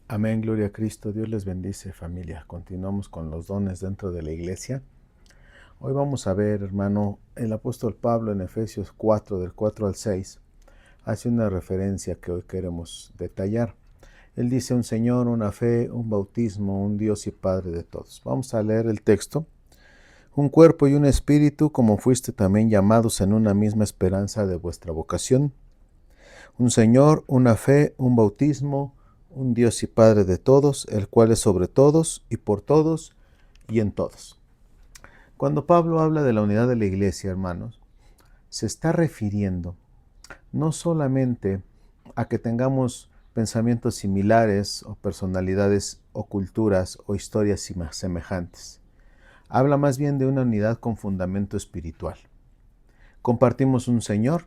Amén, gloria a Cristo. Dios les bendice, familia. Continuamos con los dones dentro de la iglesia. Hoy vamos a ver, hermano, el apóstol Pablo en Efesios 4, del 4 al 6, hace una referencia que hoy queremos detallar. Él dice: un Señor, una fe, un bautismo, un Dios y Padre de todos. Vamos a leer el texto. Un cuerpo y un espíritu, como fuiste también llamados en una misma esperanza de vuestra vocación. Un Señor, una fe, un bautismo, un Dios y Padre de todos, el cual es sobre todos y por todos y en todos. Cuando Pablo habla de la unidad de la iglesia, hermanos, se está refiriendo no solamente a que tengamos pensamientos similares o personalidades o culturas o historias semejantes. Habla más bien de una unidad con fundamento espiritual. Compartimos un Señor,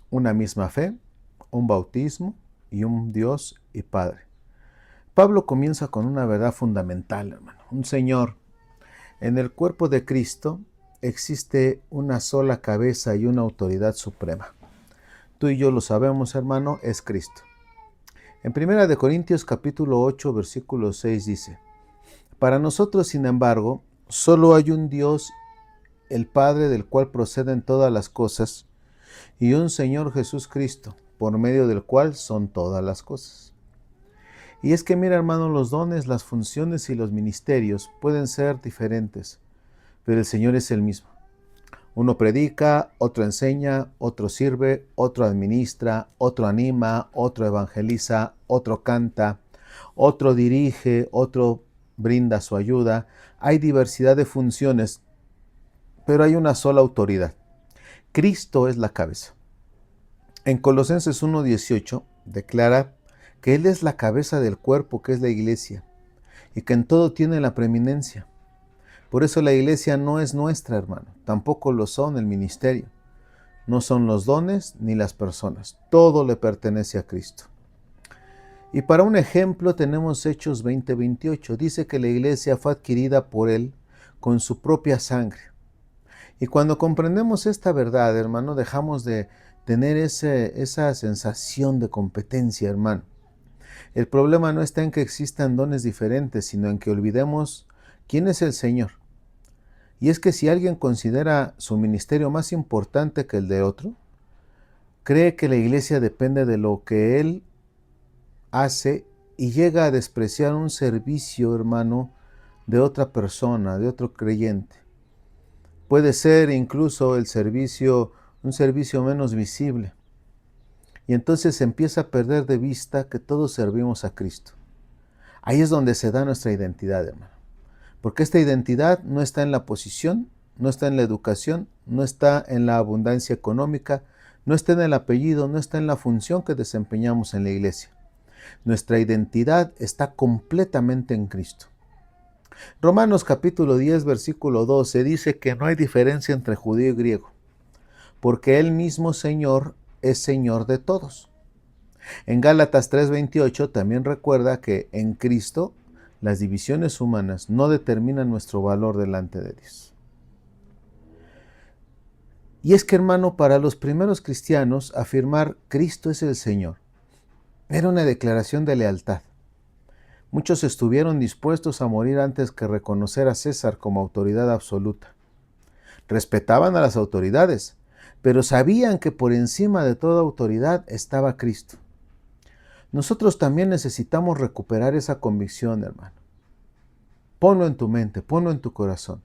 una misma fe, un bautismo y un Dios y Padre. Pablo comienza con una verdad fundamental, hermano. Un Señor. En el cuerpo de Cristo existe una sola cabeza y una autoridad suprema. Tú y yo lo sabemos, hermano, es Cristo. En 1 Corintios capítulo 8, versículo 6 dice: para nosotros, sin embargo, solo hay un Dios, el Padre, del cual proceden todas las cosas, y un Señor Jesús Cristo, por medio del cual son todas las cosas. Y es que mira, hermano, los dones, las funciones y los ministerios pueden ser diferentes, pero el Señor es el mismo. Uno predica, otro enseña, otro sirve, otro administra, otro anima, otro evangeliza, otro canta, otro dirige, otro brinda su ayuda. Hay diversidad de funciones, pero hay una sola autoridad. Cristo es la cabeza. En Colosenses 1:18 declara que Él es la cabeza del cuerpo, que es la iglesia, y que en todo tiene la preeminencia. Por eso la iglesia no es nuestra, hermano, tampoco lo son el ministerio. No son los dones ni las personas, todo le pertenece a Cristo. Y para un ejemplo tenemos Hechos 20:28, dice que la iglesia fue adquirida por Él con su propia sangre. Y cuando comprendemos esta verdad, hermano, dejamos de tener esa sensación de competencia, hermano. El problema no está en que existan dones diferentes, sino en que olvidemos quién es el Señor. Y es que si alguien considera su ministerio más importante que el de otro, cree que la iglesia depende de lo que él hace y llega a despreciar un servicio, hermano, de otra persona, de otro creyente. Puede ser incluso un servicio menos visible. Y entonces se empieza a perder de vista que todos servimos a Cristo. Ahí es donde se da nuestra identidad, hermano. Porque esta identidad no está en la posición, no está en la educación, no está en la abundancia económica, no está en el apellido, no está en la función que desempeñamos en la iglesia. Nuestra identidad está completamente en Cristo. Romanos capítulo 10, versículo 12 dice que no hay diferencia entre judío y griego, porque Él mismo Señor es Señor de todos. En Gálatas 3:28 también recuerda que en Cristo las divisiones humanas no determinan nuestro valor delante de Dios. Y es que, hermano, para los primeros cristianos, afirmar Cristo es el Señor era una declaración de lealtad. Muchos estuvieron dispuestos a morir antes que reconocer a César como autoridad absoluta. Respetaban a las autoridades, pero sabían que por encima de toda autoridad estaba Cristo. Nosotros también necesitamos recuperar esa convicción, hermano. Ponlo en tu mente, ponlo en tu corazón.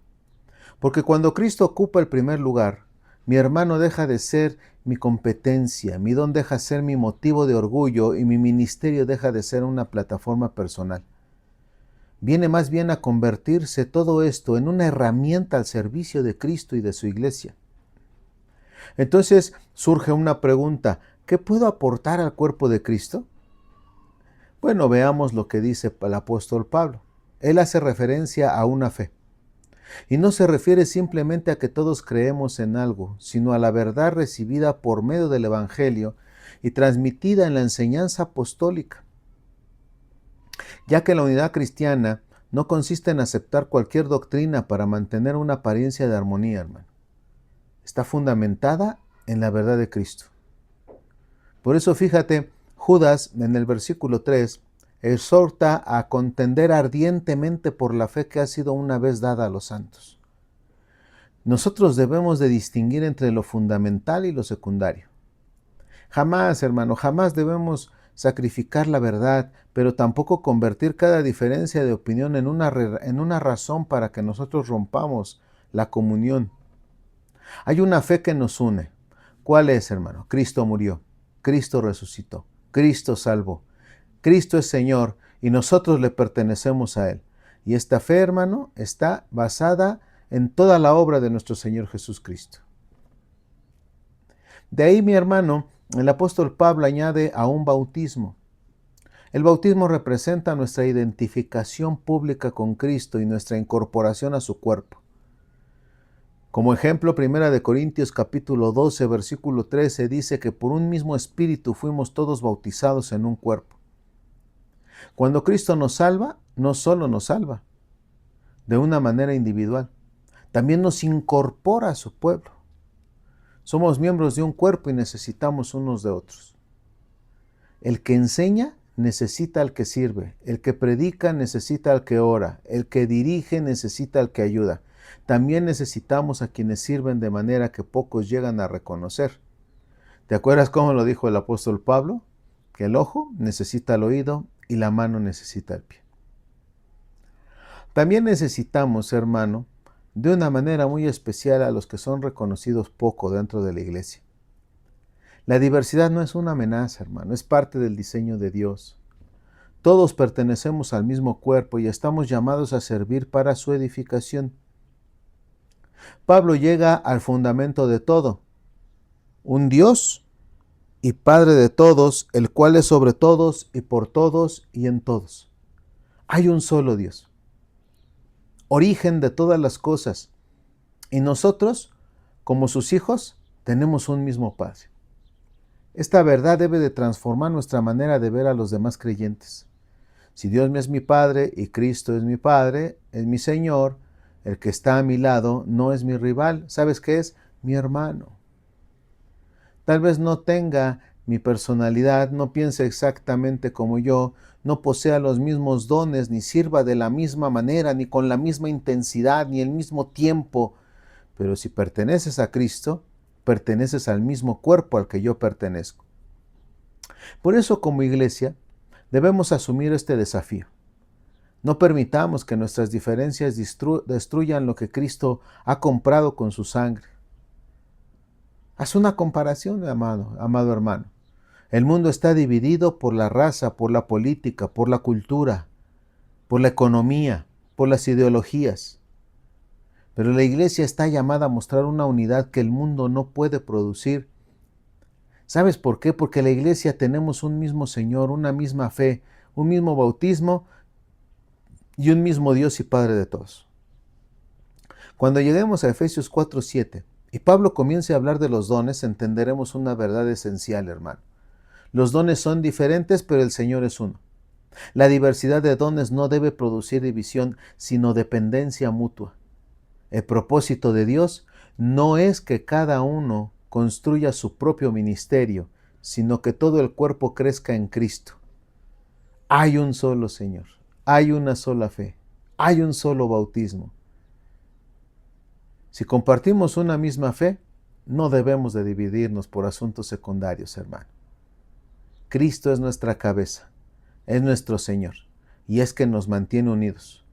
Porque cuando Cristo ocupa el primer lugar, mi hermano deja de ser mi competencia, mi don deja de ser mi motivo de orgullo y mi ministerio deja de ser una plataforma personal. Viene más bien a convertirse todo esto en una herramienta al servicio de Cristo y de su iglesia. Entonces surge una pregunta: ¿qué puedo aportar al cuerpo de Cristo? Bueno, veamos lo que dice el apóstol Pablo. Él hace referencia a una fe. Y no se refiere simplemente a que todos creemos en algo, sino a la verdad recibida por medio del Evangelio y transmitida en la enseñanza apostólica. Ya que la unidad cristiana no consiste en aceptar cualquier doctrina para mantener una apariencia de armonía, hermano. Está fundamentada en la verdad de Cristo. Por eso fíjate, Judas en el versículo 3, exhorta a contender ardientemente por la fe que ha sido una vez dada a los santos. Nosotros debemos de distinguir entre lo fundamental y lo secundario. Jamás, hermano, jamás debemos sacrificar la verdad, pero tampoco convertir cada diferencia de opinión en una razón para que nosotros rompamos la comunión. Hay una fe que nos une. ¿Cuál es, hermano? Cristo murió, Cristo resucitó, Cristo salvó, Cristo es Señor y nosotros le pertenecemos a Él. Y esta fe, hermano, está basada en toda la obra de nuestro Señor Jesucristo. De ahí, mi hermano, el apóstol Pablo añade a un bautismo. El bautismo representa nuestra identificación pública con Cristo y nuestra incorporación a su cuerpo. Como ejemplo, 1 Corintios capítulo 12, versículo 13 dice que por un mismo espíritu fuimos todos bautizados en un cuerpo. Cuando Cristo nos salva, no solo nos salva de una manera individual, también nos incorpora a su pueblo. Somos miembros de un cuerpo y necesitamos unos de otros. El que enseña necesita al que sirve, el que predica necesita al que ora, el que dirige necesita al que ayuda. También necesitamos a quienes sirven de manera que pocos llegan a reconocer. ¿Te acuerdas cómo lo dijo el apóstol Pablo? Que el ojo necesita el oído y la mano necesita el pie. También necesitamos, hermano, de una manera muy especial a los que son reconocidos poco dentro de la iglesia. La diversidad no es una amenaza, hermano, es parte del diseño de Dios. Todos pertenecemos al mismo cuerpo y estamos llamados a servir para su edificación. Pablo llega al fundamento de todo, un Dios y Padre de todos, el cual es sobre todos y por todos y en todos. Hay un solo Dios, origen de todas las cosas, y nosotros, como sus hijos, tenemos un mismo Padre. Esta verdad debe de transformar nuestra manera de ver a los demás creyentes. Si Dios es mi Padre y Cristo es mi Padre, es mi Señor, el que está a mi lado no es mi rival. ¿Sabes qué es? Mi hermano. Tal vez no tenga mi personalidad, no piense exactamente como yo, no posea los mismos dones, ni sirva de la misma manera, ni con la misma intensidad, ni el mismo tiempo. Pero si perteneces a Cristo, perteneces al mismo cuerpo al que yo pertenezco. Por eso, como iglesia, debemos asumir este desafío. No permitamos que nuestras diferencias destruyan lo que Cristo ha comprado con su sangre. Haz una comparación, amado hermano. El mundo está dividido por la raza, por la política, por la cultura, por la economía, por las ideologías. Pero la iglesia está llamada a mostrar una unidad que el mundo no puede producir. ¿Sabes por qué? Porque la iglesia tenemos un mismo Señor, una misma fe, un mismo bautismo y un mismo Dios y Padre de todos. Cuando lleguemos a Efesios 4:7 y Pablo comience a hablar de los dones, entenderemos una verdad esencial, hermano. Los dones son diferentes, pero el Señor es uno. La diversidad de dones no debe producir división, sino dependencia mutua. El propósito de Dios no es que cada uno construya su propio ministerio, sino que todo el cuerpo crezca en Cristo. Hay un solo Señor, hay una sola fe, hay un solo bautismo. Si compartimos una misma fe, no debemos de dividirnos por asuntos secundarios, hermano. Cristo es nuestra cabeza, es nuestro Señor, y es que nos mantiene unidos.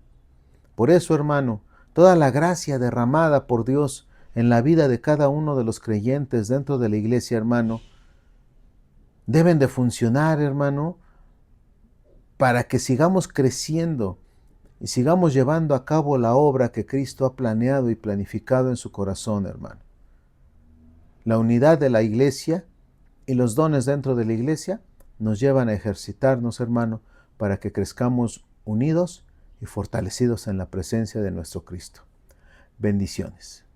Por eso, hermano, toda la gracia derramada por Dios en la vida de cada uno de los creyentes dentro de la iglesia, hermano, deben de funcionar, hermano, para que sigamos creciendo y sigamos llevando a cabo la obra que Cristo ha planeado y planificado en su corazón, hermano. La unidad de la iglesia y los dones dentro de la iglesia nos llevan a ejercitarnos, hermano, para que crezcamos unidos y fortalecidos en la presencia de nuestro Cristo. Bendiciones.